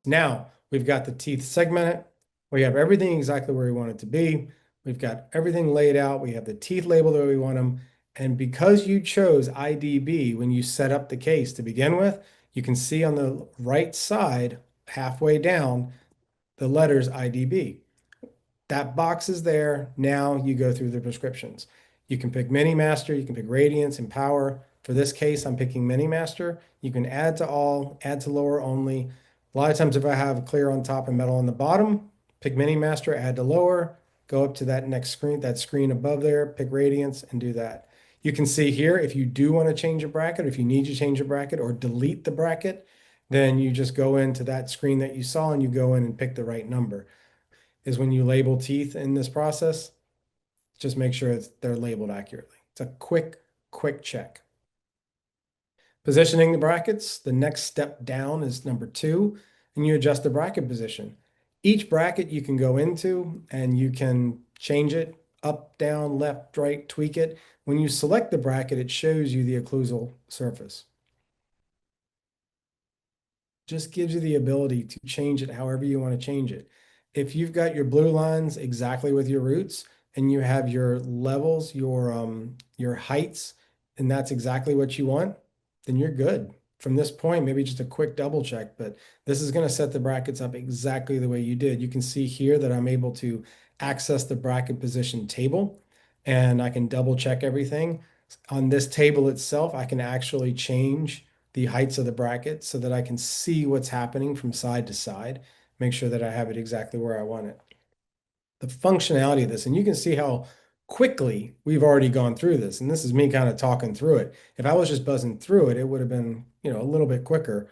Now we've got the teeth segmented. We have everything exactly where we want it to be. We've got everything laid out. We have the teeth labeled where we want them. And because you chose IDB when you set up the case to begin with, you can see on the right side, halfway down, the letters IDB. That box is there. Now you go through the prescriptions. You can pick Mini Master, you can pick Radiance and Power. For this case, I'm picking Mini Master. You can add to all, add to lower only. A lot of times if I have clear on top and metal on the bottom, pick Mini Master, add to lower, go up to that next screen, that screen above there, pick Radiance and do that. You can see here, if you do want to change a bracket, if you need to change a bracket or delete the bracket, then you just go into that screen that you saw and you go in and pick the right number. Is when you label teeth in this process, just make sure they're labeled accurately. It's a quick check. Positioning the brackets, the next step down is number 2, and you adjust the bracket position. Each bracket you can go into and you can change it up, down, left, right, tweak it. When you select the bracket, it shows you the occlusal surface. Just gives you the ability to change it however you want to change it. If you've got your blue lines exactly with your roots and you have your levels, your heights, and that's exactly what you want, then you're good. From this point, maybe just a quick double check, but this is going to set the brackets up exactly the way you did. You can see here that I'm able to access the bracket position table and I can double check everything. On this table itself, I can actually change the heights of the bracket so that I can see what's happening from side to side, make sure that I have it exactly where I want it. The functionality of this, and you can see how quickly we've already gone through this. And this is me kind of talking through it. If I was just buzzing through it, it would have been, a little bit quicker.